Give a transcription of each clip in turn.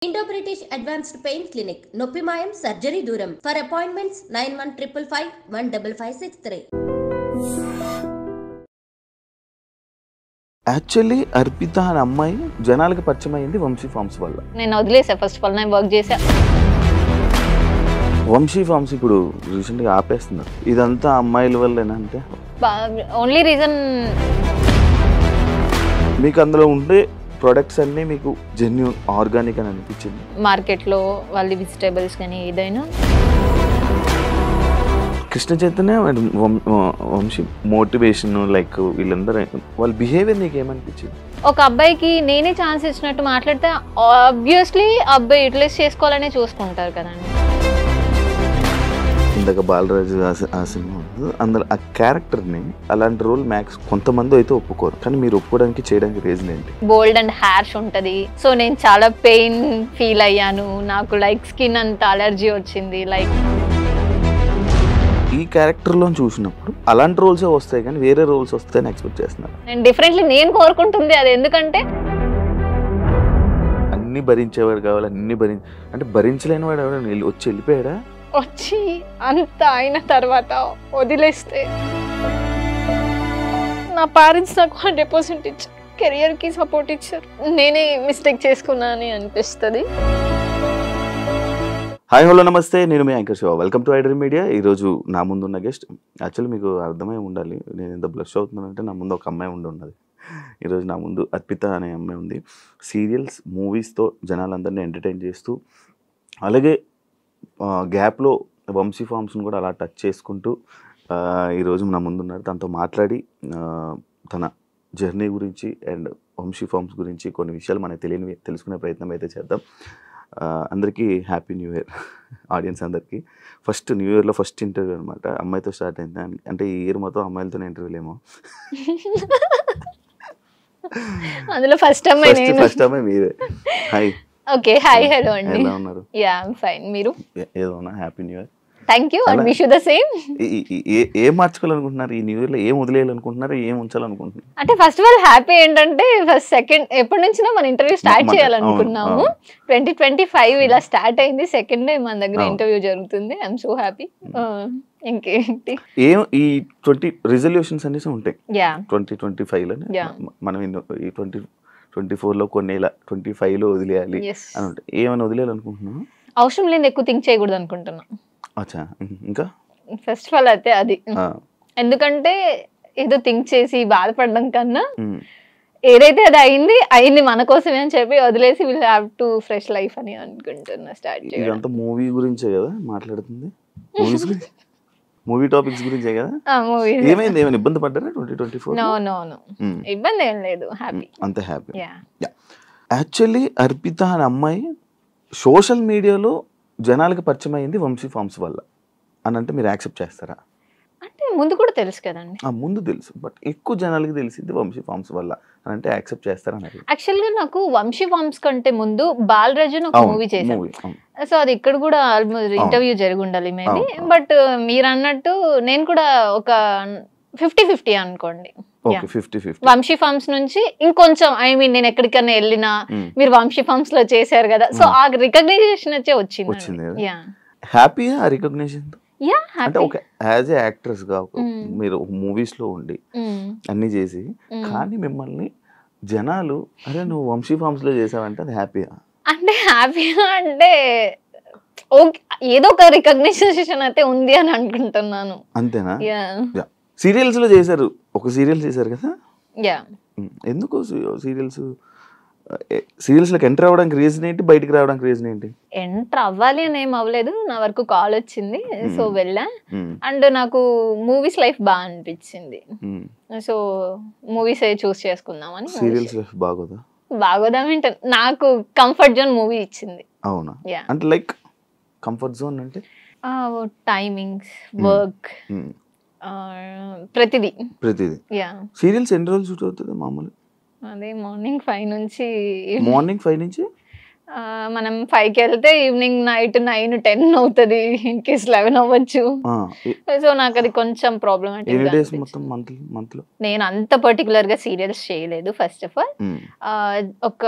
Indo British Advanced Pain Clinic, Noppimayam Surgery Duram. For appointments 9155515563. Actually Arpita అనే అమ్మాయి జనాలకి పరిచయం అయింది వంశీ ఫార్మ్స్ వల్ల. నేను వదిలేసా ఫస్ట్ ఆఫ్ ఆల్, నేను వర్క్ చేసా. వంశీ ఫార్మ్స్ ఇప్పుడు రీసెంట్గా ఆపేస్తున్నారు. ఇదంతా అమ్మాయిల వల్లేనా? అంటే ఓన్లీ రీజన్ మీకు అందులో ఉండే ప్రొడక్ట్స్ అన్నీ మీకు జెన్యూన్ ఆర్గానిక్ అని అనిపించింది. మార్కెట్లో వాళ్ళ వెజిటేబుల్స్ కానీ ఏదైనా కృష్ణ చైతన్య వంశీ మోటివేషన్ లైక్ వీళ్ళందరూ వాళ్ళ బిహేవియర్ నీకు ఏమనిపించింది? ఒక అబ్బాయికి నేనే ఛాన్స్ ఇచ్చినట్టు మాట్లాడితే ఆబ్వియస్లీ అబ్బాయి యూటిలైజ్ చేసుకోవాలనే చూసుకుంటారు కదండి. ఇందాక బాలరాజు ఆ సినిమా అందులో ఆ క్యారెక్టర్ని అలాంటి రోల్ మ్యాక్స్ కొంతమంది అయితే ఒప్పుకోరు, కానీ మీరు ఒప్పుకోవడానికి చేయడానికి రీజన్ ఏంటి? బోల్డ్ అండ్ హ్యార్ష్ ఉంటుంది. సో నేను చాలా పెయిన్ ఫీల్ అయ్యాను. నాకు లైక్ స్కిన్ అంత అలర్జీ వచ్చింది. లైక్ ఈ క్యారెక్టర్లో చూసినప్పుడు అలాంటి రోల్సే వస్తాయి కానీ వేరే రోల్స్ వస్తాయని ఎక్స్పెక్ట్ చేస్తున్నారు. నేను డిఫరెంట్లీ నేను కోరుకుంటుంది అది. ఎందుకంటే అన్ని భరించేవాడు కావాలి, అన్ని అంటే భరించలేని వాడు ఎవరైనా వచ్చి వెళ్ళిపోయాడా? వచ్చి అంత అయిన తర్వాత వదిలేస్తే నా పేరెంట్స్ నాకు 100% ఇచ్చారు, కెరియర్కి సపోర్ట్ ఇచ్చారు. నేనే మిస్టేక్ చేసుకున్నా అని అనిపిస్తుంది. హాయ్ హలో నమస్తే, నేను మీ anchor Shiva. Welcome to iDream media. ఈరోజు నా ముందున్న గెస్ట్ యాక్చువల్లీ మీకు అర్థమై ఉండాలి, నేను ఎంత బ్లష్ అవుతున్నానంటే నా ముందు ఒక అమ్మాయి ఉన్నది. ఈరోజు నా ముందు అర్పిత అనే అమ్మాయి ఉంది. సీరియల్స్ మూవీస్తో జనాలందరినీ ఎంటర్టైన్ చేస్తూ అలాగే గ్యాప్లో వంశీ ఫార్మ్స్ని కూడా అలా టచ్ చేసుకుంటూ ఈరోజు నా ముందున్నారు. తనతో మాట్లాడి తన జర్నీ గురించి అండ్ వంశీ ఫార్మ్స్ గురించి కొన్ని విషయాలు మనకి తెలియనివి తెలుసుకునే ప్రయత్నం అయితే చేద్దాం. అందరికీ హ్యాపీ న్యూ ఇయర్ ఆడియన్స్ అందరికీ. ఫస్ట్ న్యూ ఇయర్లో ఫస్ట్ ఇంటర్వ్యూ అనమాట, అమ్మాయితో స్టార్ట్ అయింది. అంటే ఈ ఇయర్ మొత్తం అమ్మాయిలతోనే ఇంటర్వ్యూలు ఏమో. అందులో ఫస్ట్ అమ్మాయి మీరే. హాయ్. ఓకే, హాయ్ హలో అండి. ఎలా ఉన్నారు? Yeah I am fine. మీరు? ఏదోనా happy new year. Thank you and wish you the same. ఏం మార్చుకోవాలనుకుంటున్నారు ఈ న్యూ ఇయర్లో? ఏం వదిలేయాలనుకుంటున్నారు, ఏం ఉంచాలనుకుంటున్నారు? అంటే ఫస్ట్ ఆఫ్ ఆల్ హ్యాపీ ఏంటంటే ఫస్ట్ సెకండ్ ఎప్పటి నుంచినా మన ఇంటర్వ్యూ స్టార్ట్ చేయాలనుకున్నాము. 2025 ఇలా స్టార్ట్ అయింది. సెకండ్ డే మన దగ్గర ఇంటర్వ్యూ జరుగుతుంది. I'm so happy. ఇంకేంటి ఏం ఈ 20 రిజల్యూషన్స్ అనేసి ఉంటాయి 2025లో. మనం ఈ 2024లో కొన్ని 25లో వదిలేయాలి అని ఉంటాయి. ఏమైనా వదిలేయాలనుకుంటున్నాను? అవసరం లేని ఎక్కువ థింక్ చేయకూడదు అనుకుంటున్నా. అచ్చా, ఇంకా ఫస్ట్ ఆఫ్ ఆల్ అయితే అది. ఎందుకంటే ఏదో థింక్ చేసి బాధపడడం కన్నా ఏదైతే అది అయింది మన కోసమే అని చెప్పి వదిలేసి will have to fresh life అని అనుకుంటున్నా. స్టార్ట్ చేయాలి. ఇదంతా మూవీ గురించే కదా మాట్లాడుతుంది, మూవీస్ గురించి, మూవీ టాపిక్స్ గురించే కదా. ఏమైంది, ఏమైనా ఇబ్బంది పడ్డారా 2024? నో ఇబ్బంది ఏం లేదు, హ్యాపీ, అంతే హ్యాపీ. యాక్చువల్లీ అర్పిత అనే అమ్మాయి సోషల్ మీడియాలో జనాలకి పరిచయం అయింది వంశీ ఫార్మ్స్ వల్ల అని అంటే మీరు యాక్సెప్ట్ చేస్తారా? అంటే ముందు కూడా తెలుసు కదండి. ముందు తెలుసు, బట్ ఎక్కువ జనాలకి తెలిసింది వంశీ ఫార్మ్స్ వల్ల అని అంటే యాక్సెప్ట్ చేస్తారా? యాక్చువల్ గా నాకు వంశీ ఫార్మ్స్ కంటే ముందు బాలరాజు ఒక మూవీ చేశాను. సో అది ఇక్కడ కూడా ఆల్మోస్ట్ ఇంటర్వ్యూ జరిగి ఉండాలి మేబీ. బట్ మీరు అన్నట్టు నేను కూడా ఒక 50-50 అనుకోండి. వంశీ ఫార్మ్స్ నుంచి ఇంకొంచెం నేను ఎక్కడికైనా వెళ్ళినా మీరు వంశీ ఫార్మ్స్ లో చేశారు కదా, సో ఆ రికగ్నైజేషన్ వచ్చే వచ్చింది. హ్యాపీ ఆ రికగ్నిషన్. అంటే ఒక యాజ్ ఏ యాక్ట్రెస్ గా మీరు మూవీస్ లో ఉండి అన్ని చేసి కానీ మిమ్మల్ని జనాలు అరే నువ్వు వంశీ ఫార్మ్స్ లో చేసావంటే అది హ్యాపీయా? అంటే హ్యాపీగా అంటే ఏదో ఒక రికగ్నైజేషన్ అయితే ఉంది అని అనుకుంటున్నాను. అంతేనా? సీరియల్స్ లో చేశారు, ఒక సీరియల్ చేశారు కదా. ఎందుకు సీరియల్స్ లోకి ఎంటర్ అవ్వడానికి రీజన్ ఏంటి, బయటికి రావడానికి రీజన్ ఏంటి? ఎంటర్ అవ్వాలి అని ఏం అవ్వలేదు, నా వరకు కాల్ వచ్చింది సో వెళ్ళా. అండ్ నాకు మూవీస్ లైఫ్ బాగా అనిపించింది, సో మూవీస్ చూస్ చేసుకుందామని. Serials life బాగోదా? బాగోదామంటే నాకు కంఫర్ట్ జోన్ మూవీ ఇచ్చింది. అవునా? అంటే లైక్ కంఫర్ట్ జోన్ అంటే టైమింగ్స్, వర్క్, ప్రతిదీ. సీరియల్స్ ఎన్ని రోజులు షూట్ అవుతుంది మామూలు? అదే మార్నింగ్ 5 నుంచి మనం 5కి వెళ్తే ఈవినింగ్ నైట్ 9, 10 అవుతుంది, ఇన్ కేస్ 11 అవ్వచ్చు. సో నాకు అది కొంచెం ప్రాబ్లమాటిక్. నేను అంత పర్టికులర్ గా సీరియల్స్ చేయలేదు. ఫస్ట్ ఆఫ్ ఆల్ ఒక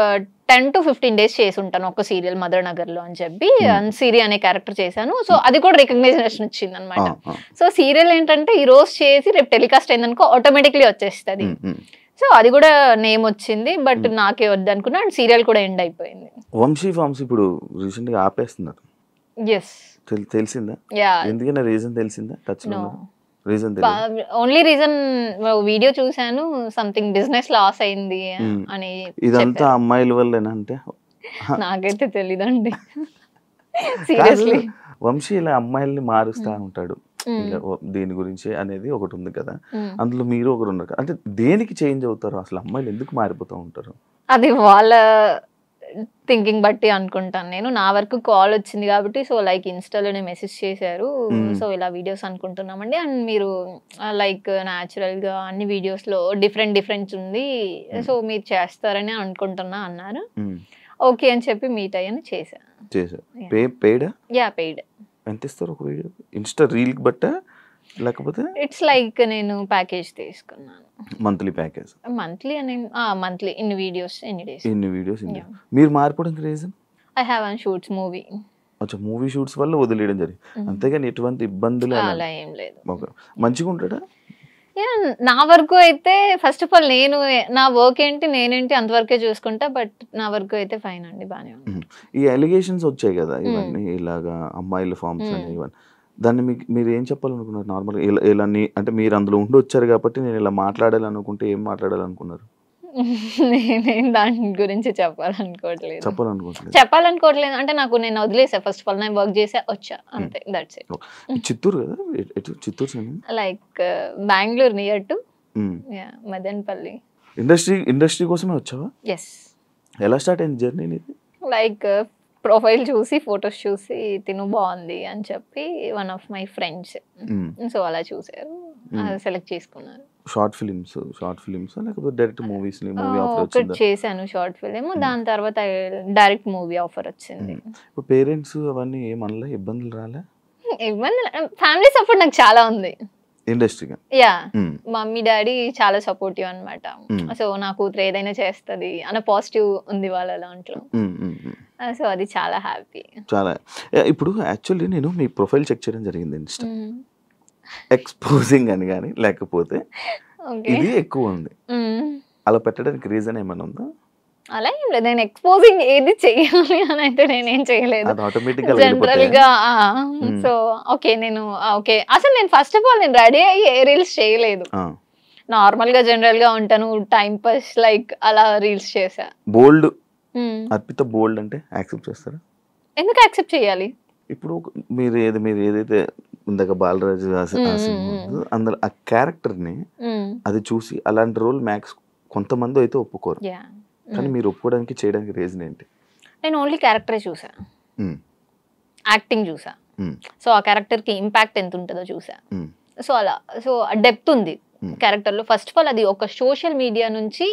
10 to 15 days చేసి ఉంటాను ఒక సీరియల్ మదర్ నగర్ లో అని చెప్పి, సిరి అనే క్యారెక్టర్ చేశాను. సో అది కూడా రికగ్నైజేషన్ వచ్చింది అనమాట. సో సీరియల్ ఏంటంటే ఈ రోజు చేసి రేపు టెలికాస్ట్ అయిందనుకో ఆటోమేటిక్లీ వచ్చేస్తుంది. సో అది కూడా నేమ్ వచ్చింది, బట్ నాకే వద్దు అనుకున్నా. అండ్ సీరియల్ కూడా ఎండ్ అయిపోయింది. వంశీ ఫార్మ్స్ ఇప్పుడు రీసెంట్ గా ఆపేస్తున్నారు. ఎస్, తెలిసిందా? ఎందుకన్నా రీజన్ తెలిసిందా? ఓన్లీ రీజన్ వీడియో చూసాను, సంథింగ్ బిజినెస్ లాస్ అయింది అని. ఇదంతా అమ్మాయిల వల్లేనా అంటే? నాకైతే తెలీదండి సీరియస్లీ. వంశీ ఇలా అమ్మాయిల్ని మారుస్తా ఉంటాడు దీని గురించి అనేది ఒకటి ఉంది కదా, అందులో మీరు ఒకరు ఉన్నారు. అంటే దేనికి చేంజ్ అవుతారు అసలు? అమ్మాయిలు ఎందుకు మారిపోతూ ఉంటారు? అది వాళ్ళ థింకింగ్ బట్టి అనుకుంటాను నేను. నా వరకు కాల్ వచ్చింది కాబట్టి, సో లైక్ ఇన్స్టాలోనే మెసేజ్ చేశారు, సో ఇలా వీడియోస్ అనుకుంటున్నామండి, అండ్ మీరు లైక్ న్యాచురల్ గా అన్ని వీడియోస్ లో డిఫరెంట్ ఉంది, సో మీరు చేస్తారని అనుకుంటున్నా అన్నారు. ఓకే అని చెప్పి మీట్ అయ్యాను, చేశాను. Yeah, paid. ఎంత ఇస్తారు ఒక వీడియో? ఇన్స్టా రీల్ బట్ట లేకపోతే ఇట్స్ లైక్ నేను ప్యాకేజ్ తీసుకున్నాను, మంత్లీ ప్యాకేజ్. మంత్లీ ఇన్ని వీడియోస్ ఎన్ని డేస్. మీరు మారిపోవడానికి reason? I have one shoots movie. అచ్చా, మూవీ షూట్స్ వల్ల వదిలేయడం జరిగింది, అంతేగాని ఎటువంటి ఇబ్బందులు అలా ఏం లేదు. మంచిగా ఉంటాడా? నా వరకు అయితే ఫస్ట్ ఆఫ్ ఆల్ నేను నా వర్క్ ఏంటి నేనేంటి అంతవరకే చూసుకుంటా, బట్ నా వరకు అయితే ఫైన్ అండి, బానే ఉంది. ఈ అలిగేషన్స్ వచ్చాయి కదా ఇవన్నీ, ఇలాగా అమ్మాయిల ఫార్మ్స్ అని ఇవన్నీ, దాన్ని మీరు ఏం చెప్పాలనుకున్నారు నార్మల్గా? ఇలా అంటే మీరు అందులో ఉండి వచ్చారు కాబట్టి నేను ఇలా మాట్లాడాలనుకుంటే ఏం మాట్లాడాలనుకున్నారు? నేనేం దాని గురించి చెప్పాలనుకోవట్లేదు అంటే నాకు నేను వదిలేసా. ఫస్ట్ ఆఫ్ ఆల్ నేను వర్క్ చేసా వచ్చా అంతే, దట్స్ ఇట్. చిత్తూరు కదా? Chittoor like Bengaluru near to Madanapalle. Industry కోసమే వచ్చావా? ఎస్. ఎలా స్టార్ట్ అయింది జర్నీ నీది? లైక్ ప్రొఫైల్ చూసి ఫొటోస్ చూసి తిను బాగుంది అని చెప్పి one of my friends, so అలా చూసారు, సెలెక్ట్ చేసుకున్నారు. షార్ట్ ఫిలిమ్స్ లేకపోతే డైరెక్ట్ మూవీస్? ఒకటి చేశాను షార్ట్ ఫిలిం, దాని తర్వాత డైరెక్ట్ మూవీ ఆఫర్ వచ్చింది. ఇప్పుడు పేరెంట్స్ అవన్నీ ఏమనలే? ఇబ్బందులు రాలే? ఫ్యామిలీ సపోర్ట్ నాకు చాలా ఉంది ఇండస్ట్రీగా. యా, మమ్మీ డాడీ చాలా సపోర్టివ్ అనమాట. సో నా కూతురు ఏదైనా చేస్తుంది అన్న పాజిటివ్ ఉంది వాళ్ళ దాంట్లో, సో అది చాలా హ్యాపీ. చాలా. ఇప్పుడు యాక్చువల్లీ నేను మీ ప్రొఫైల్ చెక్ చేయడం జరిగింది ఇన్స్టా, ఎక్స్పోజింగ్ అని కానీ లేకపోతే ఇది ఎక్కువ ఉంది, అలా పెట్టడానికి రీజన్ ఏమైనా ఉందా? అలా ఏం లేదు, నేను ఎక్స్పోజింగ్ ఏది చెయ్యాలి అని అయితే నేనేం చేయలేదు జనరల్ గా. సో ఓకే నేను ఓకే అసలు నేను ఫస్ట్ ఆఫ్ ఆల్ నేను రెడీ అయ్యి ఏ రీల్స్ చేయలేదు, నార్మల్ గా జనరల్ గా ఉంటాను, టైం పాస్ లైక్ అలా రీల్స్ చేసా. బోల్డ్ అర్పిత బోల్డ్ అంటే యాక్సెప్ట్ చేస్తారా? ఎందుకు యాక్సెప్ట్ చేయాలి? ఇప్పుడు మీరు ఏదైతే ఇందాక బాలరాజు అందులో ఆ క్యారెక్టర్ ని అది చూసి అలాంటి రోల్ మ్యాక్స్ కొంతమంది అయితే ఒప్పుకోరు, కానీ మీరు ఒప్పుకోవడానికి చేయడానికి రీజన్ ఏంటి? నేను ఓన్లీ క్యారెక్టరే చూసా, యాక్టింగ్ చూసా, సో ఆ క్యారెక్టర్ కి ఇంపాక్ట్ ఎంత ఉంటుందో చూసా. సో అలా సో డెప్త్ ఉంది క్యారెక్టర్ లో. ఫస్ట్ ఆఫ్ ఆల్ అది ఒక సోషల్ మీడియా నుంచి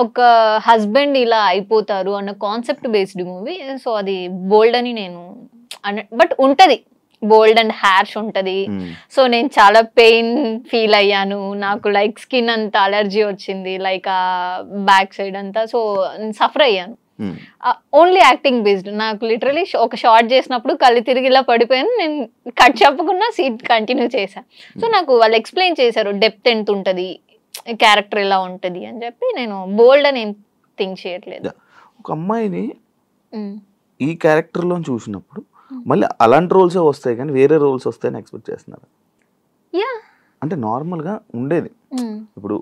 ఒక హస్బెండ్ ఇలా అయిపోతారు అన్న కాన్సెప్ట్ బేస్డ్ మూవీ. సో అది బోల్డ్ అని నేను బట్ ఉంటది, బోల్డ్ అండ్ హ్యార్ష్ ఉంటది. సో నేను చాలా పెయిన్ ఫీల్ అయ్యాను, నాకు లైక్ స్కిన్ అంతా అలర్జీ వచ్చింది, లైక్ ఆ బ్యాక్ సైడ్ అంతా, సో సఫర్ అయ్యాను. Only acting based. నాకు లిటరలీ ఒక షార్ట్ చేసినప్పుడు కళ్ళు తిరిగి ఇలా పడిపోయాను, నేను కట్ చెప్పకుండా సీట్ కంటిన్యూ చేశాను. సో నాకు వాళ్ళు ఎక్స్ప్లెయిన్ చేశారు డెప్త్ ఎంత ఉంటది, క్యారెక్టర్ ఎలా ఉంటది అని చెప్పి. నేను బోల్డ్ అని ఏం థింక్ చేయట్లేదు. ఒక అమ్మాయిని ఈ క్యారెక్టర్ లో చూసినప్పుడు మళ్ళీ అలాంటి రోల్స్ వస్తాయి కానీ వేరే రోల్స్ వస్తాయని ఎక్స్పెక్ట్ చేస్తున్నారు? అంటే నార్మల్ గా ఉండేది ఇప్పుడు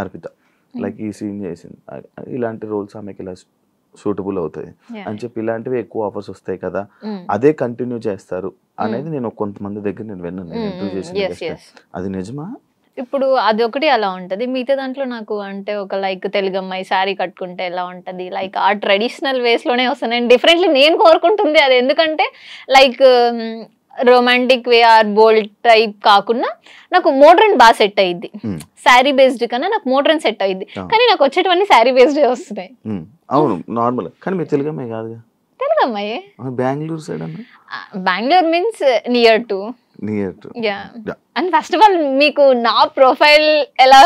అర్పిత లైక్ ఈ సీన్ చేసింది, ఇలాంటి రోల్స్ ఆమెకి ఇలా సూటబుల్ అవుతాయి అని చెప్పి ఇలాంటివి ఎక్కువ ఆఫర్స్ వస్తాయి కదా, అదే కంటిన్యూ చేస్తారు అనేది నేను కొంతమంది దగ్గర నేను విన్నాను. అది నిజమా? ఇప్పుడు అది ఒకటి అలా ఉంటది, మిగతా దాంట్లో నాకు అంటే ఒక లైక్ తెలుగు అమ్మాయి శారీ కట్టుకుంటే ఎలా ఉంటది, లైక్ ఆ ట్రెడిషనల్ వేస్ లోనే వస్తాను నేను. డిఫరెంట్లీ నేను కోరుకుంటుంది అది, ఎందుకంటే like romantic way or bold type కాకుండా నాకు మోడ్రన్ బాగా సెట్ అయ్యింది. శారీ బేస్డ్ కన్నా నాకు మోడ్రన్ సెట్ అయ్యింది. కానీ నాకు వచ్చేటవన్నీ శారీ బేస్డ్ వస్తున్నాయి. అవును నార్మల్. కానీ మీరు తెలుగు అమ్మాయి కాదుగా? తెలుగు అమ్మాయి. బెంగళూరు సైడ్ అన్న? Bengaluru means near to. Yeah. And first of all మీకు నా ప్రొఫైల్ ఎలా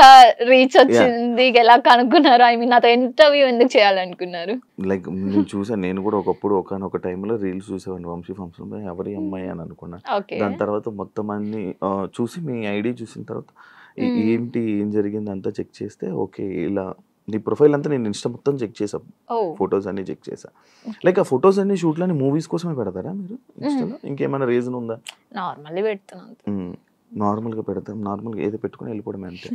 రీచ్ వచ్చింది, ఎలా కనుక్కున్నారు? ఐ మీన్ నాతో ఇంటర్వ్యూ ఎందుకు చేయాలనుకున్నారు? లైక్ నేను చూసాను, నేను కూడా ఒకప్పుడు ఒకనొక టైంలో రీల్స్ చూసేవాడిని వంశీ ఫంక్షన్, ఎవరి అమ్మాయి అని అనుకున్నాను. దాని తర్వాత మొత్తం అన్ని చూసి మీ ఐడి చూసిన తర్వాత ఏంటి ఏం జరిగింది అంతా చెక్ చేస్తే ఓకే ఇలా నీ ప్రొఫైల్ అంతా నేను ఇన్స్టా మొత్తం చెక్ చేసా, ఫొటోస్ అన్ని చెక్ చేసా. లైక్ ఆ ఫొటోస్ అన్ని షూట్లని మూవీస్ కోసమే పెడతారా మీరు ఇన్స్టాలో? ఇంకేమైనా రీజన్ ఉందా? నార్మల్లీ పెడుతున్నాను. నార్మల్గా పెడతాం, నార్మల్గా ఏదో పెట్టుకుని వెళ్ళిపోవడమే అంతే.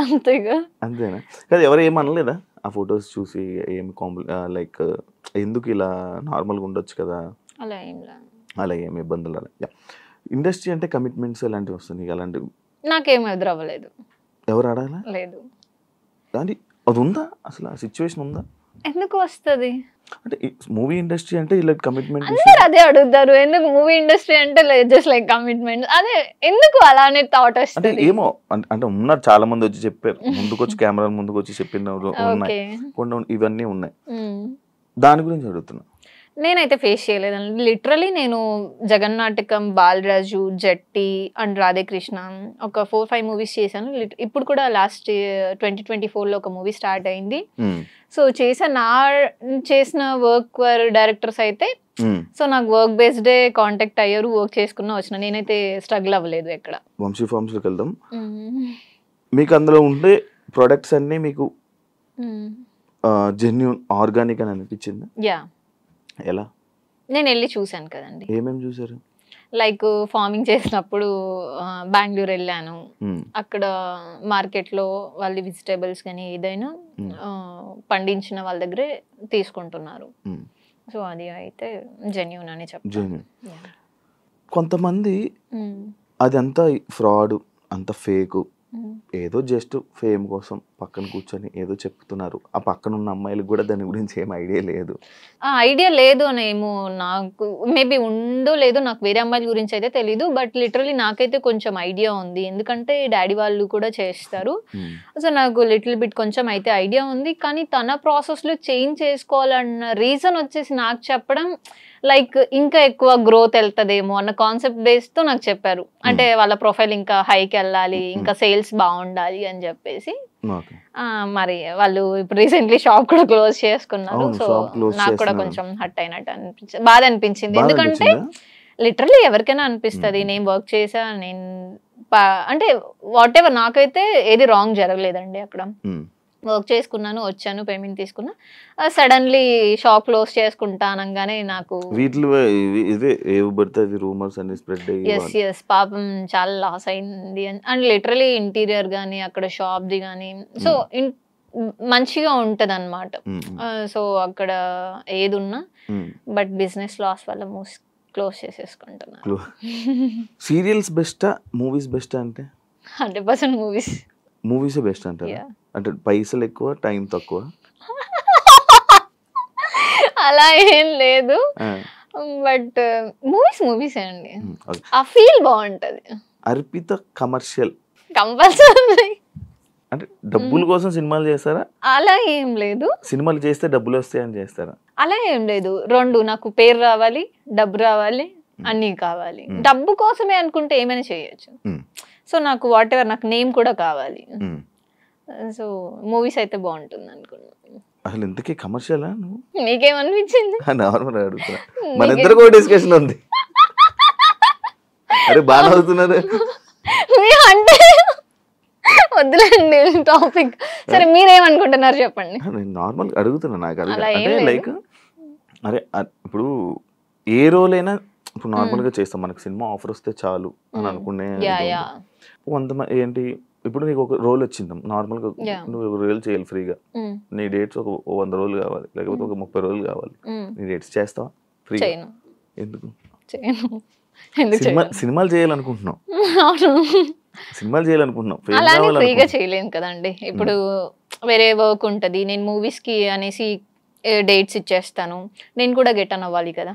అంతేగా? అంతేనా? కాదు ఎవరు ఏమనలేదా ఆ ఫొటోస్ చూసి? ఏమి లైక్ ఎందుకు ఇలా నార్మల్గా ఉండొచ్చు కదా? అలా ఏం లేదు, అలా ఏమి ఇబ్బందులు అలా. ఇండస్ట్రీ అంటే కమిట్మెంట్స్ ఎలాంటివి వస్తుంది? అలాంటివి నాకేం ఎదురవ్వలేదు. ఎవరు ఆడాలా? లేదు. కానీ అది ఉందా అసలు? ఆ సిచ్యువేషన్ ఉందా? ఎందుకు వస్తుంది అంటే మూవీ ఇండస్ట్రీ అంటే ఇలా కమిట్మెంట్ అందరూ అదే అడుగుతారు. ఎందుకు మూవీ ఇండస్ట్రీ అంటే జస్ట్ లైక్ కమిట్మెంట్, అదే ఎందుకు అలానే థాట్ వస్తుంది? అంటే ఏమో అంటే ఉన్నారు చాలా మంది వచ్చి చెప్పారు, ముందుకు వచ్చి కెమెరా ముందుకు వచ్చి చెప్పినవి ఉన్నాయి, కొన్ని ఇవన్నీ ఉన్నాయి. దాని గురించి అడుగుతున్నా. నేనైతే ఫేస్ చేయలేదండి. లిటరలీ నేను జగన్నాటకం, బాలరాజు, జట్టి అండ్ రాధేకృష్ణ ఒక 4-5 మూవీస్ చేశాను. ఇప్పుడు కూడా లాస్ట్ 2024లో ఒక మూవీ స్టార్ట్ అయింది. సో చేసిన వర్క్ డైరెక్టర్స్ అయితే సో నాకు వర్క్ బేస్డే కాంటాక్ట్ అయ్యారు, వర్క్ చేసుకున్నా వచ్చిన. నేనైతే స్ట్రగుల్ అవ్వలేదు ఎక్కడ. వంశీ ఫార్మ్స్లోకి వెళ్దాం. మీకు అందులో ఉండే ప్రొడక్ట్స్ అన్నీ మీకు జెన్యూన్ ఆర్గానిక్ అని అనిపించింది? యా. ఎలా? నేను వెళ్ళి చూసాను కదండి. ఏమేమి చూసారు? లైక్ ఫార్మింగ్ చేసినప్పుడు బెంగళూరు వెళ్ళాను. అక్కడ మార్కెట్లో వాళ్ళ వెజిటేబుల్స్ కానీ ఏదైనా పండించిన వాళ్ళ దగ్గరే తీసుకుంటున్నారు. సో అది అయితే జెన్యూన్ అని చెప్తాను. కొంతమంది అది అంతా ఫ్రాడ్, అంత ఫేక్, ఏదో జస్ట్ ఫేమ్ కోసం పక్కన కూర్చొని ఏదో చెప్తున్నారు. ఆ పక్కన ఉన్న అమ్మాయిలకు కూడా దాని గురించి ఏం ఐడియా లేదు. ఐడియా లేదు అనేమో, నాకు మేబీ ఉందో లేదో, నాకు వేరే అమ్మాయిల గురించి అయితే తెలీదు. బట్ లిటరలీ నాకైతే కొంచెం ఐడియా ఉంది, ఎందుకంటే డాడీ వాళ్ళు కూడా చేస్తారు. సో నాకు లిటిల్ బిట్ కొంచెం అయితే ఐడియా ఉంది. కానీ తన ప్రాసెస్లో చేంజ్ చేసుకోవాలన్న రీజన్ వచ్చేసి నాకు చెప్పడం లైక్ ఇంకా ఎక్కువ గ్రోత్ వెళ్తుందేమో అన్న కాన్సెప్ట్ బేస్తో నాకు చెప్పారు. అంటే వాళ్ళ ప్రొఫైల్ ఇంకా హైకి వెళ్ళాలి, ఇంకా సేల్స్ బాగుండాలి అని చెప్పేసి. మరి వాళ్ళు ఇప్పుడు రీసెంట్లీ షాప్ కూడా క్లోజ్ చేసుకున్నారు. సో నాకు కూడా కొంచెం హట్ అయినట్టు అనిపించింది, బాధ అనిపించింది. ఎందుకంటే లిటరలీ ఎవరికైనా అనిపిస్తుంది. నేను వర్క్ చేసా, నేను అంటే వాట్ ఎవర్, నాకైతే ఏది రాంగ్ జరగలేదండి. అక్కడ వర్క్ చేసుకున్నాను, వచ్చాను, పేమెంట్ తీసుకున్నా. సడన్లీ షాప్ క్లోజ్ చేసుకుంటా అనగానే నాకు ఎస్ పాపం చాలా లాస్ అయింది. అండ్ లిటరలీ ఇంటీరియర్ కానీ అక్కడ షాప్ది కానీ సో మంచిగా ఉంటది అన్నమాట. సో అక్కడ ఏది ఉన్నా బట్ బిజినెస్ లాస్ వల్ల క్లోజ్ చేసేసుకుంటున్నాను. సీరియల్స్ బెస్టా మూవీస్ బెస్టా? అంటే 100% మూవీస్ బెస్ట్ అంటారా? అంటే పైసలు ఎక్కువ, టైం తక్కువ? అలా ఏం లేదు, బట్ మూవీస్ అండి. ఆ ఫీల్ బాగుంటది. అర్పిత కమర్షియల్ కంపల్సరీ అంటే డబ్బుల కోసం సినిమాలు చేస్తారా? అలా ఏం లేదు. సినిమాలు చేస్తే డబ్బులు వస్తాయని చేస్తారా? అలా ఏం లేదు. రెండు, నాకు పేరు రావాలి, డబ్బు రావాలి, అన్నీ కావాలి. డబ్బు కోసమే అనుకుంటే ఏమైనా చేయొచ్చు. సో నాకు వాట్ ఎవర్, నాకు నేమ్ కూడా కావాలి. సో మూవీస్ అయితే బాగుంటుంది అనుకున్నా. అసలు ఇంతకీ కమర్షియలా? నీకేమనిపించింది? నార్మల్ అడుగుతున్నా, మన ఇద్దరు కూడా డిస్కషన్ ఉంది. అరే బాగా అవుతున్నారు అంటే వద్దులేండి టాపిక్. సరే మీరేమనుకుంటున్నారు చెప్పండి. నేను నార్మల్ అడుగుతున్నా. నాకు అంటే లైక్ అరే ఇప్పుడు ఏ రోల్ అయినా ఇప్పుడు నార్మల్గా చేస్తాం, మనకు సినిమా ఆఫర్ వస్తే చాలు అని అనుకునే. కొంతమంది ఏంటి, ఇప్పుడు నీకు ఒక రోల్ వచ్చింది నార్మల్గా, నువ్వు ఒక రోల్ చేయాలి ఫ్రీగా, నీ డేట్స్ ఒక 100 రోజులు కావాలి, లేకపోతే ఒక 30 రోజులు కావాలి, నీ డేట్స్ చేస్తావా ఫ్రీగా? ఎందుకు? సినిమాలు చేయాలనుకుంటున్నావు, సినిమాలు చేయాలనుకుంటున్నాం, ఫ్రీగా చేయలేను కదండి. ఇప్పుడు వేరే వర్క్ ఉంటది, నేను మూవీస్ కి అనేసి డేట్స్ ఇచ్చేస్తాను, నేను కూడా గెట్ అన్ అవ్వాలి కదా.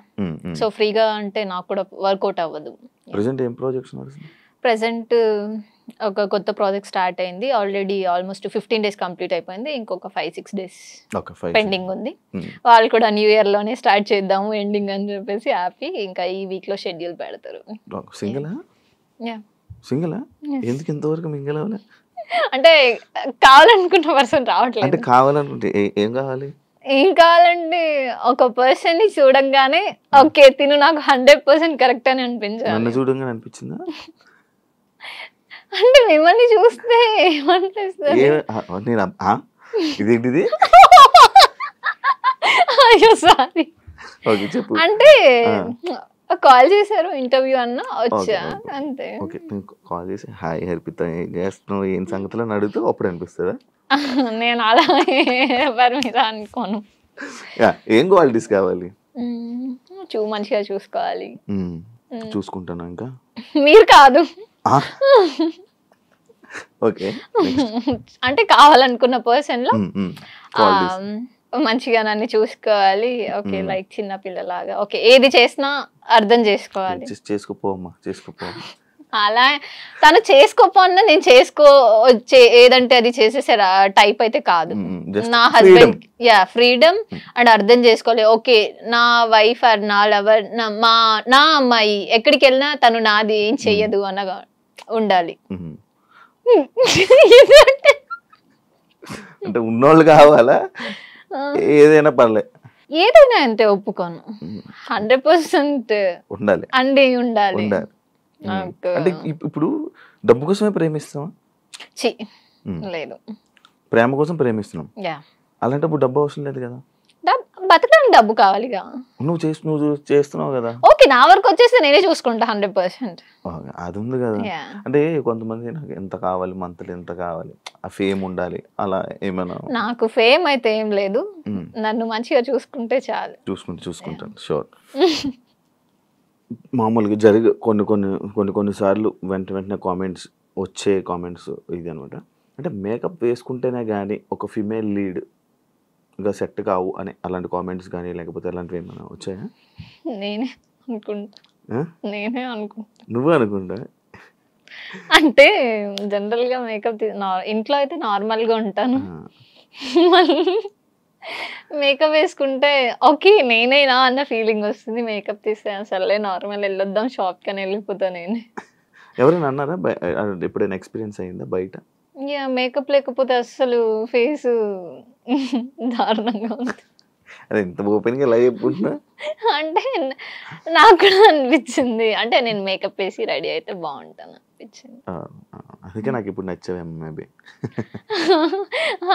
సో ఫ్రీగా అంటే నాకు కూడా వర్కౌట్ అవ్వదు. ప్రెసెంట్ ఏం ప్రాజెక్ట్స్ నడుస్తుంది? ప్రెసెంట్ ఒక కొత్త ప్రాజెక్ట్ స్టార్ట్ అయింది ఆల్రెడీ, ఆల్మోస్ట్ 15 days కంప్లీట్ అయిపోయింది, ఇంకొక 5-6 days పెండింగ్ ఉంది. వాళ్ళు కూడా న్యూ ఇయర్ లోనే స్టార్ట్ చేద్దాము ఎండింగ్ అని చెప్పేసి హ్యాపీ. ఇంకా ఈ వీక్ లో షెడ్యూల్ పెడతారు. సింగిల్ ఎందుకు ఇంతవరకు మింగిల్ అవ్వలే? అంటే కావాలనుకున్న పర్సన్ రావట్లేదు. అంటే కావాలనుకుంటే ఏం కావాలి? ఏం కావాలంటే ఒక పర్సన్ ని చూడంగానే ఓకే తిను నాకు 100% కరెక్ట్ అని అనిపించాలి. నన్ను చూడంగానే అనిపించిందా? అంటే మిమ్మల్ని చూస్తే ఏమనిపిస్తుంది? ఇదేంటిది? అయ్యో సారీ. ఓకే చెప్పు. అంటే కాల్ చేశారు ఇంటర్వ్యూ అన్న వచ్చా అంతే. ఓకే కాల్ చేసి హాయ్ హర్పిత ఏం చేస్తున్నావు ఏం సంగతిలో అడుగుతూ అప్పుడు అనిపిస్తుందా? నేను అలా ఎవరి మీద అనుకోను. ఏం క్వాలిటీస్ కావాలి? మంచిగా చూసుకోవాలి. చూసుకుంటాను. ఇంకా మీరు కాదు. ఓకే అంటే కావాలనుకున్న పర్సన్ లో మంచిగా నన్ను చూసుకోవాలి. ఓకే లైక్ చిన్న పిల్లలాగా ఓకే ఏది చేసినా అర్థం చేసుకోవాలి. చేసుకోపోమ్మా చేసుకోపో. అలా తను చేసుకోపోన్నా నేను ఏదంటే అది చేసేసే టైప్ అయితే కాదు. నా హస్బెండ్ ఫ్రీడమ్ అండ్ అర్థం చేసుకోవాలి. ఓకే నా వైఫ్ ఆర్ నా లవర్ నా అమ్మాయి ఎక్కడికి వెళ్ళినా తను నాది ఏం చెయ్యదు అనగా ఉండాలి. అంటే ఉన్నోళ్ళు కావాలా? ఏదైనా పర్లే, ఏదైనా అంతే ఒప్పుకోను. 100% ఉండాలి అండి ఉండాలి. అంటే ఇప్పుడు డబ్బు కోసమే ప్రేమిస్తావా? లేదు, ప్రేమ కోసం ప్రేమిస్తున్నాం. అలాంటప్పుడు డబ్బు అవసరం లేదు కదా. బతకడానికి డబ్బు కావాలిగా. నువ్వు చేస్తున్నావు కదా. ఓకే నా వరకు వచ్చేస్తే నేనే చూసుకుంటా 100%. అది ఉంది కదా. అంటే కొంతమంది నాకు ఎంత కావాలి, మంత్లీ ఎంత కావాలి, ఆ ఫేమ్ ఉండాలి అలా ఏమైనా? నాకు ఫేమ్ అయితే ఏం లేదు, నన్ను మంచిగా చూసుకుంటే చాలు. చూసుకుంటాను షూర్. మామూలుగా కొన్ని సార్లు వెంటనే కామెంట్స్ వచ్చే కామెంట్స్ ఇది అనమాట. అంటే మేకప్ వేసుకుంటేనే కానీ ఒక ఫిమేల్ లీడ్ గా సెట్ కావు అని అలాంటి కామెంట్స్ కానీ లేకపోతే అలాంటివి ఏమైనా వచ్చాయా? నేనే అనుకుంటా. నువ్వు అనుకుంటా? అంటే జనరల్ గా మేకప్ ఇంట్లో అయితే నార్మల్ గా ఉంటాను, మేకప్ వేసుకుంటే ఓకే నేనేనా అన్న ఫీలింగ్ వస్తుంది. మేకప్ తీస్తే అసలే నార్మల్ వెళ్ళొద్దాం షాప్ కని వెళ్ళిపోతా. నేనే ఎవరైనా అన్నారా? ఎప్పుడైనా ఎక్స్పీరియన్స్ అయిందా బయట? మేకప్ లేకపోతే అసలు ఫేస్ దారుణంగా ఉంది. ఎంత ఓపెన్ గా లైవ్ చెప్పుకుంటున్నా. అంటే నాకు కూడా అనిపించింది, అంటే నేను మేకప్ వేసి రెడీ అయితే బాగుంటాను అనిపించింది. అందుకే నాకు ఇప్పుడు నచ్చావేమో మేబీ.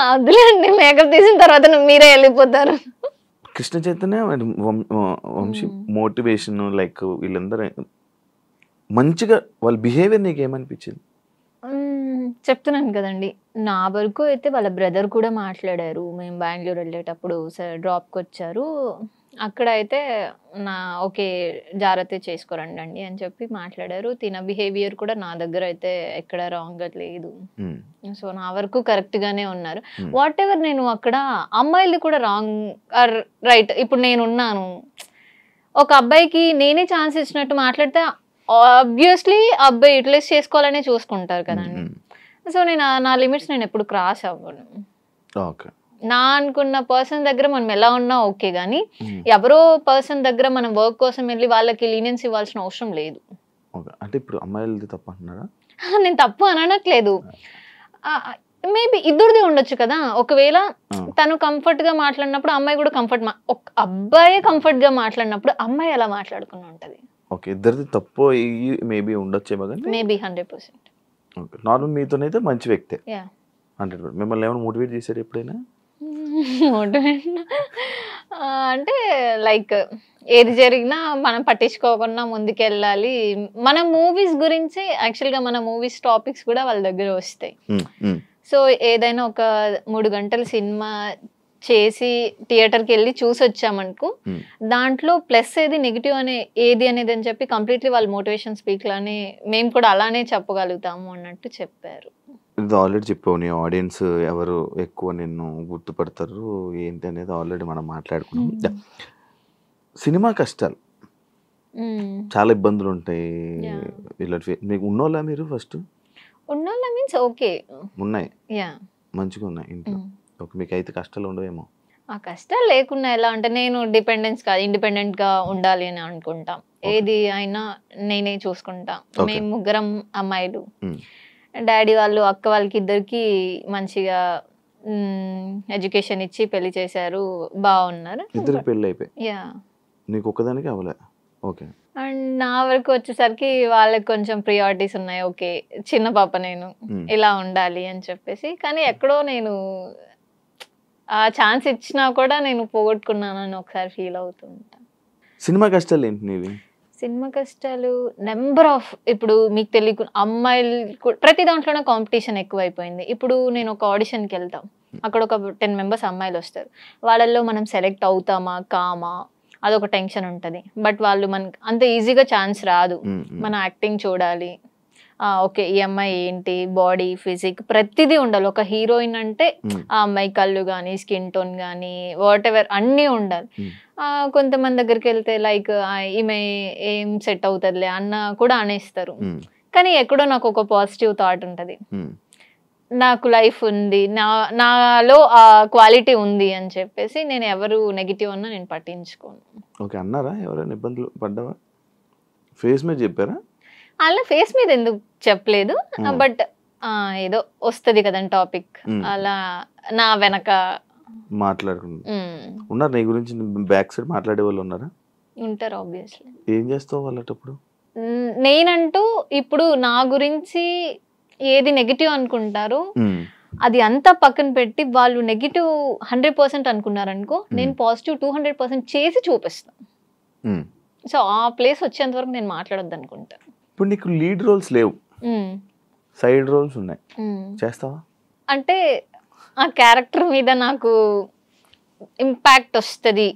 అదులేండి మేకప్ తీసిన తర్వాత మీరే వెళ్ళిపోతారు. కృష్ణ చైతన్య వంశీ మోటివేషన్ లైక్ వీళ్ళందరూ మంచిగా వాళ్ళ బిహేవియర్ నీకు ఏమనిపించింది? చెప్తున్నాను కదండి, నా వరకు అయితే వాళ్ళ బ్రదర్ కూడా మాట్లాడారు. మేము బెంగళూరు వెళ్ళేటప్పుడు డ్రాప్కి వచ్చారు, అక్కడ అయితే ఓకే జాగ్రత్త చేసుకోరండి అని చెప్పి మాట్లాడారు. తిన బిహేవియర్ కూడా నా దగ్గర అయితే ఎక్కడ రాంగ్ లేదు. సో నా వరకు కరెక్ట్ గానే ఉన్నారు. వాట్ ఎవర్ నేను అక్కడ అమ్మాయిలు కూడా రాంగ్ ఆర్ రైట్. ఇప్పుడు నేనున్నాను, ఒక అబ్బాయికి నేనే ఛాన్స్ ఇచ్చినట్టు మాట్లాడితే ఆబ్వియస్లీ అబ్బాయి యూటిలైజ్ చేసుకోవాలనే చూసుకుంటారు కదండి. సో నా లిమిట్స్ నేను ఎప్పుడు క్రాస్ అవ్వను. నా అనుకున్న పర్సన్ దగ్గర మనం ఎలా ఉన్నా ఓకే, కానీ ఎవరో పర్సన్ దగ్గర మనం వర్క్ కోసం వెళ్ళి వాళ్ళకి లీనియన్స్ ఇవ్వాల్సిన అవసరం లేదు. అంటే ఇప్పుడు అమ్మాయిలది తప్పు అంటున్నారా? నేను తప్పు అనట్లేదు, మేబీ ఇద్దరిది ఉండొచ్చు కదా. ఒకవేళ తను కంఫర్ట్ గా మాట్లాడినప్పుడు అమ్మాయి కూడా అబ్బాయి కంఫర్ట్ గా మాట్లాడినప్పుడు అమ్మాయి ఎలా మాట్లాడుకుని ఉంటది. ఓకే ఇద్దరిది తప్పు మేబీ ఉండొచ్చేమో కానీ మేబీ 100%. ఓకే నార్మల్ మీతోనైతే మంచి వ్యక్తే 100%. మిమ్మల్ని ఏమైనా మోటివేట్ చేశారు ఎప్పుడైనా? మోటివేట్ అంటే లైక్ ఏది జరిగినా మనం పట్టించుకోకుండా ముందుకెళ్ళాలి. మన మూవీస్ గురించి యాక్చువల్గా మన మూవీస్ టాపిక్స్ కూడా వాళ్ళ దగ్గర వస్తాయి. సో ఏదైనా ఒక 3 గంటల సినిమా చేసి థియేటర్కి వెళ్ళి చూసి వచ్చామనుకో, దాంట్లో ప్లస్ ఏది నెగిటివ్ ఏది అనేది అని చెప్పి కంప్లీట్లీ వాళ్ళ మోటివేషన్ స్పీక్ లానే మేము కూడా అలానే చెప్పగలుగుతాము అన్నట్టు చెప్పారు. ఇది ఆల్రెడీ చెప్పావు, నీ ఆడియన్స్ ఎవరు ఎక్కువ నిన్ను గుర్తుపడతారు ఏంటి అనేది ఆల్రెడీ మనం మాట్లాడుకున్నాం. సినిమా కష్టాలు చాలా ఇబ్బందులు ఉంటాయి. మీకు ఉన్నోళ్ళ మీరు ఫస్ట్ ఉన్నోళ్ళ మీన్స్ ఓకే ఉన్నాయి, మంచిగా ఉన్నాయి ఇంట్లో. ఓకే, మీకు అయితే కష్టాలు ఉండవేమో. ఆ కష్టాలు లేకుండా ఎలా అంటే నేను డిపెండెన్స్ కాదు, ఇండిపెండెంట్ గా ఉండాలి అని అనుకుంటాం. ఏది అయినా నేనే చూసుకుంటా. మేము ముగ్గురం అమ్మాయిలు, డాడీ వాళ్ళు అక్క వాళ్ళకి ఇద్దరికి మంచిగా ఎడ్యుకేషన్ ఇచ్చి పెళ్లి చేశారు, బాగున్నారు. ఇద్దరు పెళ్లి అయిపోయి నీకు ఒక్కదానికి అవ్వలే. ఓకే. అండ్ నా వరకు వచ్చేసరికి వాళ్ళకి కొంచెం ప్రియారిటీస్ ఉన్నాయి. ఓకే చిన్న పాప నేను ఇలా ఉండాలి అని చెప్పేసి, కానీ ఎక్కడో నేను ఆ ఛాన్స్ ఇచ్చినా కూడా నేను పోగొట్టుకున్నానని ఒకసారి ఫీల్ అవుతుంటా. సినిమా కష్టాలు ఏంటి నీవి? సినిమా కష్టాలు నెంబర్ ఆఫ్. ఇప్పుడు మీకు తెలియకు అమ్మాయిలు ప్రతి దాంట్లోనే కాంపిటీషన్ ఎక్కువైపోయింది. ఇప్పుడు నేను ఒక ఆడిషన్కి వెళ్తాం, అక్కడ ఒక 10 members అమ్మాయిలు వస్తారు. వాళ్ళల్లో మనం సెలెక్ట్ అవుతామా కామా అదొక టెన్షన్ ఉంటుంది. బట్ వాళ్ళు మనకి అంత ఈజీగా ఛాన్స్ రాదు. మన యాక్టింగ్ చూడాలి, ఓకే ఈ అమ్మాయి ఏంటి, బాడీ ఫిజిక్ ప్రతిదీ ఉండాలి. ఒక హీరోయిన్ అంటే ఆ అమ్మాయి కళ్ళు కానీ స్కిన్ టోన్ కానీ వాట్ ఎవర్ అన్నీ ఉండాలి. కొంతమంది దగ్గరికి వెళ్తే లైక్ ఈమె ఏం సెట్ అవుతుందిలే అన్న కూడా అనేస్తారు. కానీ ఎక్కడో నాకు ఒక పాజిటివ్ థాట్ ఉంటుంది, నాకు లైఫ్ ఉంది, నాలో ఆ క్వాలిటీ ఉంది అని చెప్పేసి నేను ఎవరు నెగిటివ్ అన్నా నేను పట్టించుకోను. ఓకే, అన్నారా ఎవరైనా ఇబ్బందులు పడ్డావా? ఫేస్ మీద చెప్పారా? అలా ఫేస్ మీద ఎందుకు చెప్పలేదు, బట్ ఏదో వస్తుంది కదండి టాపిక్, అలా నా వెనక ఉన్నారు. నీ గురించి బ్యాక్ సైడ్ మాట్లాడే వాళ్ళు ఉన్నారా? ఉంటారు ఆబ్వియస్లీ. ఏం చేస్తావు వాళ్ళటప్పుడు? నేనంటూ ఇప్పుడు నా గురించి ఏది నెగిటివ్ అనుకుంటారు అది అంతా పక్కన పెట్టి వాళ్ళు నెగిటివ్ 100% అనుకున్నారనుకో, నేను పాజిటివ్ 200% చేసి చూపిస్తాను. సో ఆ ప్లేస్ వచ్చేంత వరకు నేను మాట్లాడొద్దు అనుకుంటా. ఇప్పుడు నీకు లీడ్ రోల్స్ లేవు, సైడ్ రోల్స్ ఉన్నాయి, చేస్తావా? అంటే ఆ క్యారెక్టర్ మీద నాకు ఇంపాక్ట్ వస్తుంది.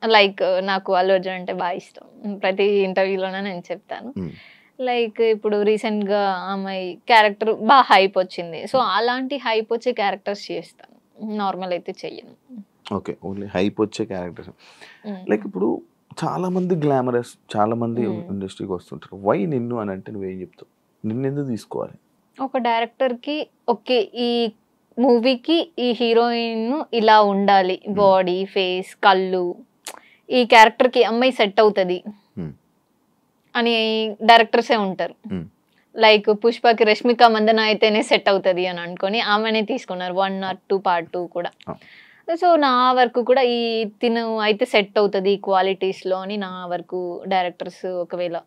లైక్ నాకు అల్లు అర్జున్ అంటే బాగా ఇష్టం, ప్రతి ఇంటర్వ్యూలోనే నేను చెప్తాను. లైక్ ఇప్పుడు రీసెంట్ గా అమ్మాయి క్యారెక్టర్ బాగా హైప్ వచ్చింది, సో అలాంటి హైప్ వచ్చే క్యారెక్టర్స్ చేస్తాను, నార్మల్ అయితే చెయ్యను. ఓకే, ఓన్లీ హైప్ వచ్చే క్యారెక్టర్స్. లైక్ ఇప్పుడు చాలా మంది గ్లామరస్, చాలా మంది ఇండస్ట్రీకి వస్తుంటారు. వై నిన్ను అని అంటే నువ్వేం చెప్తావు? నిన్ను ఎందుకు తీసుకోవాలి? ఒక డైరెక్టర్ కి ఓకే ఈ మూవీకి ఈ హీరోయిన్ ఇలా ఉండాలి, బాడీ ఫేస్ కళ్ళు, ఈ క్యారెక్టర్ కి అమ్మాయి సెట్ అవుతుంది అని డైరెక్టర్సే ఉంటారు. లైక్ పుష్పకి రష్మిక మందన అయితేనే సెట్ అవుతుంది అని అనుకొని ఆమెనే తీసుకున్నారు 1 or 2 part 2 కూడా. సో నా వరకు కూడా ఈ తిను అయితే సెట్ అవుతుంది ఈ క్వాలిటీస్లో అని నా వరకు డైరెక్టర్స్ ఒకవేళ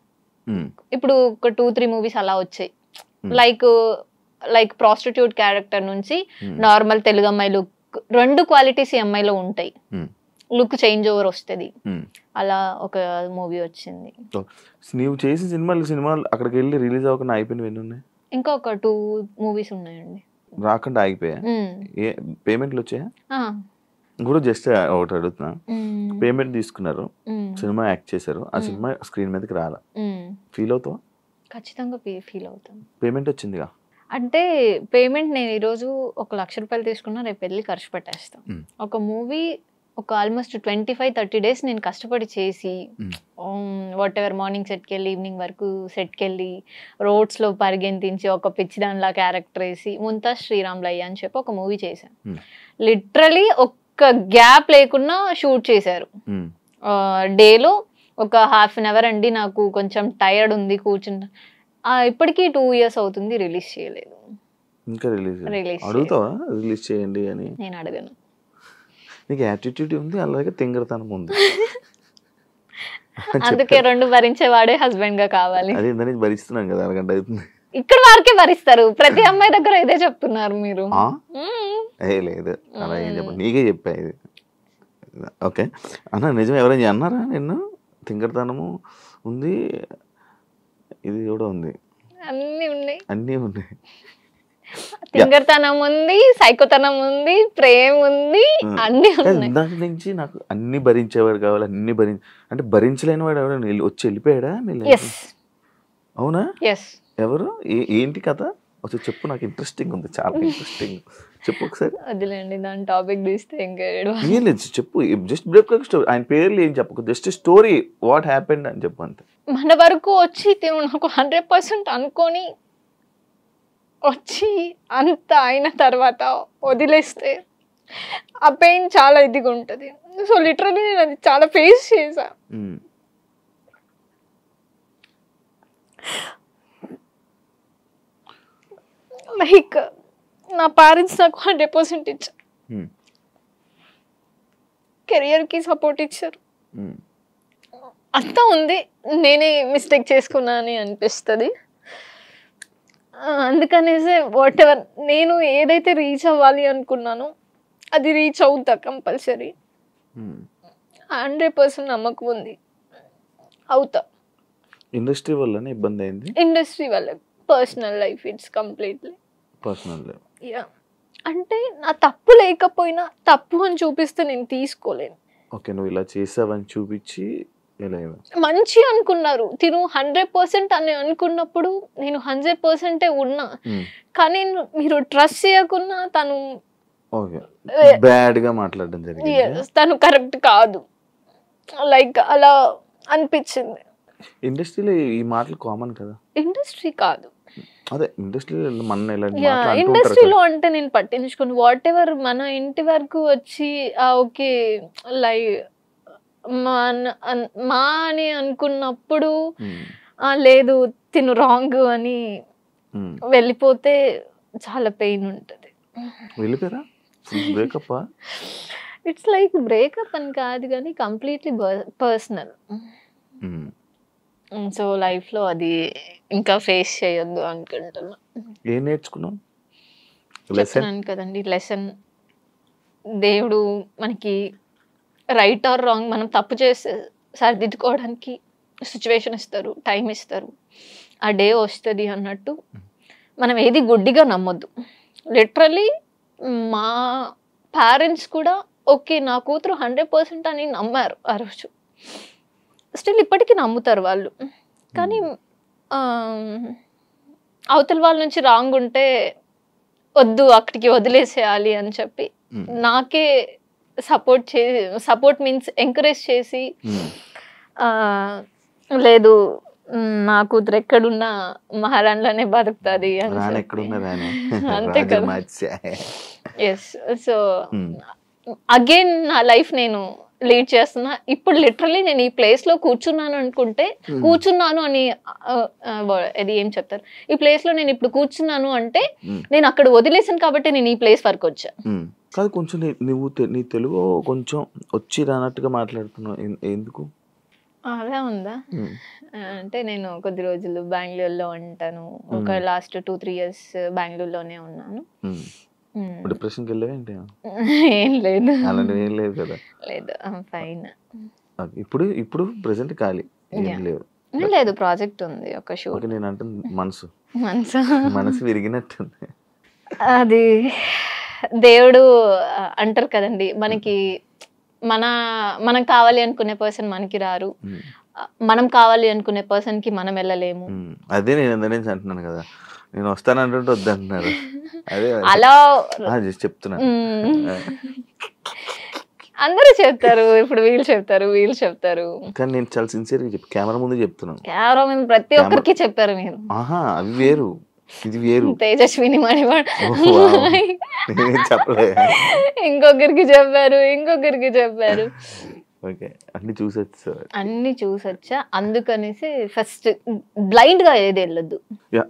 ఇప్పుడు ఒక 2-3 movies అలా వచ్చాయి. లైక్ ప్రాస్టిట్యూట్ క్యారెక్టర్ నుంచి నార్మల్ తెలుగు అమ్మాయి లుక్, 2 క్వాలిటీస్ ఈ అమ్మాయిలో ఉంటాయి, లుక్ చేంజ్ ఓవర్ వస్తుంది. అలా ఒక మూవీ వచ్చింది. నీవు చేసిన సినిమాలు అక్కడికి వెళ్ళి రిలీజ్ అవ్వకుండా అయిపోయినవి ఎన్ని ఉన్నాయి? ఇంకా ఒక 2 movies ఉన్నాయండి, రాకుండా ఆగిపోయా. పేమెంట్లు వచ్చాయా కూడా? జస్ట్ ఒకటి అడుగుతున్నా, పేమెంట్ తీసుకున్నారు, సినిమా యాక్ట్ చేశారు, ఆ సినిమా స్క్రీన్ మీదకి రాలా, ఫీల్ అవుతావా? ఖచ్చితంగా ఫీల్ అవుతాను. పేమెంట్ వచ్చిందిగా అంటే పేమెంట్ నేను ఈరోజు 1 లక్ష రూపాయలు తీసుకున్నా, రేపు వెళ్ళి ఖర్చు పెట్టేస్తాను. ఒక మూవీ ఒక ఆల్మోస్ట్ 25-30 days నేను కష్టపడి చేసి వాట్ ఎవర్ మార్నింగ్ సెట్కి వెళ్ళి ఈవినింగ్ వరకు సెట్కి వెళ్ళి రోడ్స్లో పరిగెంతించి ఒక పిచ్చి దానిలా క్యారెక్టర్ వేసి ముంతాజ్ శ్రీరామ్లయ్య అని చెప్పి ఒక మూవీ చేశాను. లిటరలీ ఒక్క గ్యాప్ లేకుండా షూట్ చేశారు. డేలో ఒక 1/2 hour అండి, నాకు కొంచెం టైర్డ్ ఉంది కూర్చుంటా. ఇప్పటికీ 2 years అవుతుంది, రిలీజ్ చేయలేదు. ఇంకా రిలీజ్ అడుగుతావా? రిలీజ్ చేయండి అని నేను అడగను. నీకు యాటిట్యూడ్ ఉంది, అలాగే తింగరతనం ఉంది, అందుకే 2 భరించేవాడే హస్బెండ్ గా కావాలి. అదే ఇందని భరిస్తున్నాం కదా, అరగంట అవుతుంది. ఇక్కడ వరకే భరిస్తారు, ప్రతి అమ్మాయి దగ్గర ఇదే చెప్తున్నారు మీరు. లేదు అలా ఏం చెప్పండి, నీకే చెప్పా ఇది. ఓకే అన్న, నిజం ఎవరైనా అన్నారా నిన్ను తింగరతనము ఉంది, ఇది కూడా ఉంది, అన్నీ ఉన్నాయి, తింగరతనం ఉంది, సైకోతనం ఉంది, ప్రేమ ఉంది, అన్ని ఉన్నాయి. దాని నుంచి నాకు అన్ని భరించేవాడు కావాలి, అన్ని అంటే భరించలేని వాడు ఎవరు వచ్చి వెళ్ళిపోయాడా? అవునా? ఎవరు? ఏంటి కథ? అసలు చెప్పు, నాకు ఇంట్రెస్టింగ్ ఉంది, చాలా ఇంట్రెస్టింగ్. చెప్పు ఒకసారి. వదిలేండి, దాని టాపిక్ తీస్తే ఇంకా ఏం లేదు, చెప్పు. జస్ట్ బ్రేక్ స్టోరీ, ఆయన పేర్లు ఏం చెప్పకు, జస్ట్ స్టోరీ వాట్ హ్యాపెండ్ అని చెప్పు అంతే. మన వరకు వచ్చి తిను నాకు 100% అనుకొని వచ్చి అంత అయిన తర్వాత వదిలేస్తే ఆ పెయిన్ చాలా ఇదిగా ఉంటుంది. సో లిటరలీ నేను అది చాలా ఫేస్ చేశా. లైక్ నా పేరెంట్స్ నాకు 100% ఇచ్చారు, కెరియర్కి సపోర్ట్ ఇచ్చారు, అంతా ఉంది. నేనే మిస్టేక్ చేసుకున్నా అని అనిపిస్తుంది. అందుకనేసే వాట్ ఎవర్ నేను ఏదైతే రీచ్ అవ్వాలి అనుకున్నానో అది రీచ్ అవుతా కంపల్సరీ. 100% నమ్మకం ఉంది, అవుతా. ఇండస్ట్రీ వల్లనే ఇబ్బంది అయింది? ఇండస్ట్రీ వల్ల, personal life it's completely personal life. Yeah, అంటే నా తప్పు లేకపోయినా తప్పు అని చూపిస్తే నేను తీసుకోలేను. ఓకే, నువ్వు ఇలా చేసావని చూపించి మంచి అనుకున్నారు తిను 100% అని అనుకున్నప్పుడు నేను 100% ఉన్నా. కానీ మీరు ట్రస్ట్ చేయకున్నా తను బ్యాడ్ గా మాట్లాడడం జరిగింది, తను కరెక్ట్ కాదు, లైక్ అలా అనిపించింది. ఇండస్ట్రీలో ఈ మాటలు కామన్ కదా? ఇండస్ట్రీ కాదు, అదే ఇండస్ట్రీలో ఇండస్ట్రీలో అంటే నేను పట్టించుకోను. వాట్ ఎవర్ మన ఇంటి వరకు వచ్చి ఓకే లైక్ మా అని అనుకున్నప్పుడు లేదు తిను రాంగ్ అని వెళ్ళిపోతే చాలా పెయిన్ ఉంటుంది. వెళ్ళిపోయారా? బ్రేకప్? ఇట్స్ లైక్ బ్రేకప్ అని కాదు కానీ కంప్లీట్లీ పర్సనల్. సో లైఫ్ లో అది ఇంకా ఫేస్ చేయొద్దు అనుకుంటున్నా. ఏం నేర్చుకున్నాం? చెప్తున్నాను కదండి లెసన్. దేవుడు మనకి రైట్ ఆర్ రాంగ్ మనం తప్పు చేస్తే సరిదిద్దుకోవడానికి సిచ్యువేషన్ ఇస్తారు, టైం ఇస్తారు, ఆ డే వస్తుంది అన్నట్టు మనం ఏది గుడ్డిగా నమ్మొద్దు. లిటరలీ మా పేరెంట్స్ కూడా ఓకే నా కూతురు 100% అని నమ్మారు ఆ రోజు. స్టిల్ ఇప్పటికీ నమ్ముతారు వాళ్ళు. కానీ అవతల వాళ్ళ నుంచి రాంగ్ ఉంటే వద్దు అక్కడికి వదిలేసేయాలి అని చెప్పి నాకే సపోర్ట్ మీన్స్ ఎంకరేజ్ చేసి లేదు నా కూతురు ఎక్కడున్నా మహారాణిలోనే బతుకుతుంది అంతే కదా. ఎస్, సో అగైన్ నా లైఫ్ నేను లీడ్ చేస్తున్నా. ఇప్పుడు లిటరలీ నేను ఈ ప్లేస్ లో కూర్చున్నాను అనుకుంటే కూర్చున్నాను అని అది ఏం చెప్తారు, ఈ ప్లేస్ లో నేను ఇప్పుడు కూర్చున్నాను అంటే నేను అక్కడ వదిలేసాను కాబట్టి నేను ఈ ప్లేస్ వరకు వచ్చా. కాదు, కొంచెం నువ్వు నీ తెలుగు కొంచెం వచ్చి రానట్టుగా మాట్లాడుతున్నావు, ఎందుకు? అలా ఉందా? అంటే నేను కొద్ది రోజులు బెంగళూరులో ఉంటాను, ఒక లాస్ట్ 2-3 years బెంగళూరులోనే ఉన్నాను. డిప్రెషన్కి వెళ్ళేవేంటి? ఏం లేదు, అలాంటివి ఏం లేదు కదా? లేదు, ఫైన్. ఇప్పుడు ప్రెసెంట్ ఖాళీ ఏం లేదు? లేదు, ప్రాజెక్ట్ ఉంది ఒక షూట్. నేను అంటే మనసు విరిగినట్టుంది. అది దేవుడు అంటారు కదండి, మనకి మనం కావాలి అనుకునే పర్సన్ మనకి రారు, మనం కావాలి అనుకునే పర్సన్ కి మనం వెళ్ళలేము. అదే నేను అందరించి అంటున్నాను కదా, నేను వస్తానంటుంటే వద్దంటున్నారు. అదే అలా చెప్తున్నాను. అందరూ చెప్తారు, ఇప్పుడు వీళ్ళు చెప్తారు కానీ నేను చాలా సిన్సియర్ గా కెమెరా ముందు చెప్తున్నాను. కెమెరా ముందు ప్రతి ఒక్కరికి చెప్పారు మీరు. అవి వేరు, ఇది వేరు. తేజస్విని మణివాడు చెప్పలే, ఇంకొకరికి చెప్పారు. అన్ని చూసొచ్చా, అందుకనేసి ఫస్ట్ బ్లైండ్ గా ఏది వెళ్ళొద్దు.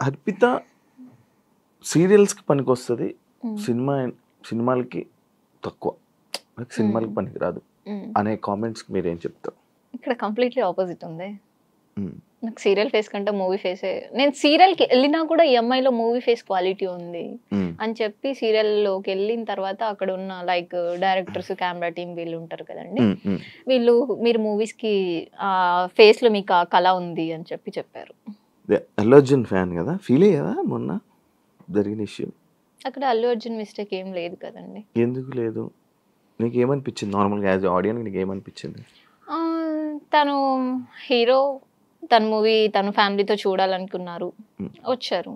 అర్పిత సీరియల్స్ కి పనికి వస్తుంది, సినిమాలకి తక్కువ, సినిమాలకి పనికి రాదు అనే కామెంట్స్ మీరేం చెప్తారు? ఇక్కడ కంప్లీట్లీ ఆపోజిట్ ఉంది. నాకు సీరియల్ ఫేస్ కంటే మూవీ ఫేసే, నేను సీరియల్కి వెళ్ళినా కూడా ఈ అమ్మాయిలో మూవీ ఫేస్ క్వాలిటీ ఉంది అని చెప్పి సీరియల్లోకి వెళ్ళిన తర్వాత అక్కడ ఉన్న లైక్ డైరెక్టర్స్, కెమెరా టీమ్ వీళ్ళు ఉంటారు కదండి, వీళ్ళు మీరు మూవీస్కి ఫేస్ లో మీకు ఆ కళ ఉంది అని చెప్పారు. అల్లు అర్జున్ ఫ్యాన్ కదా, ఫీల్ అయ్యావా మొన్న జరిగిన ఇష్యూ? అక్కడ అల్లు అర్జున్ మిస్టేక్ ఏం లేదు కదండి. ఎందుకు లేదు? నీకు ఏమనిపించింది నార్మల్గా యాజ్ ఆడియన్స్? నీకు ఏమనిపించింది? తను హీరో, తన మూవీ తన ఫ్యామిలీతో చూడాలనుకున్నారు, వచ్చారు.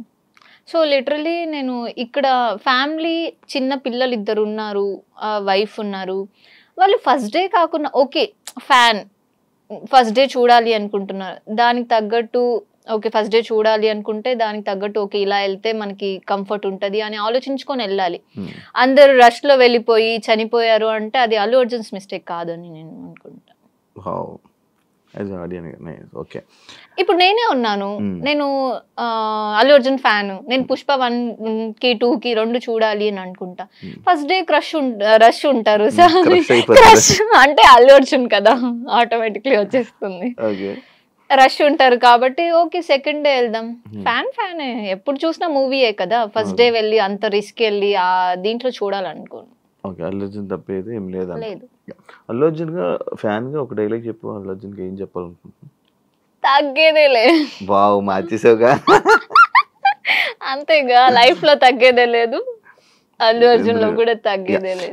సో లిటరలీ నేను ఇక్కడ ఫ్యామిలీ చిన్న పిల్లలు 2 ఉన్నారు, వైఫ్ ఉన్నారు. వాళ్ళు ఫస్ట్ డే కాకుండా ఓకే ఫ్యాన్ ఫస్ట్ డే చూడాలి అనుకుంటున్నారు, దానికి తగ్గట్టు ఓకే ఫస్ట్ డే చూడాలి అనుకుంటే దానికి తగ్గట్టు ఓకే ఇలా వెళ్తే మనకి కంఫర్ట్ ఉంటుంది అని ఆలోచించుకొని వెళ్ళాలి. అందరు రష్ లో వెళ్ళిపోయి చనిపోయారు అంటే అది అల్లు అర్జున్స్ మిస్టేక్ కాదని నేను అనుకుంటా. ఇప్పుడు నేనే ఉన్నాను, నేను అల్లు అర్జున్ ఫ్యాన్, నేను పుష్ప 1కి 2కి 2 చూడాలి అని అనుకుంటా. ఫస్ట్ డే రష్ ఉంటారు, క్రష్ అంటే అల్లు అర్జున్ కదా ఆటోమేటిక్లీ వచ్చేస్తుంది, రష్ ఉంటారు కాబట్టి ఓకే సెకండ్ డే వెళ్దాం. ఫ్యానే ఎప్పుడు చూసినా మూవీయే కదా, ఫస్ట్ డే వెళ్ళి అంత రిస్క్ వెళ్ళి ఆ దీంట్లో చూడాలనుకోను. ఓకే, అల్లు అర్జున్ తప్పేది ఏం లేదు. అల్లు అర్జున్ గా ఫ్యాన్ గా ఒక డైలాగ్ చెప్పు, అల్లు అర్జున్ కి ఏం చెప్పాలనుకుంటున్నాను? తగ్గేదేలే. వావ్, మార్చేసావుగా. అంతేగా, లైఫ్ లో తగ్గేదే లేదు, అల్లు అర్జున్ లో కూడా తగ్గేదే లేదు.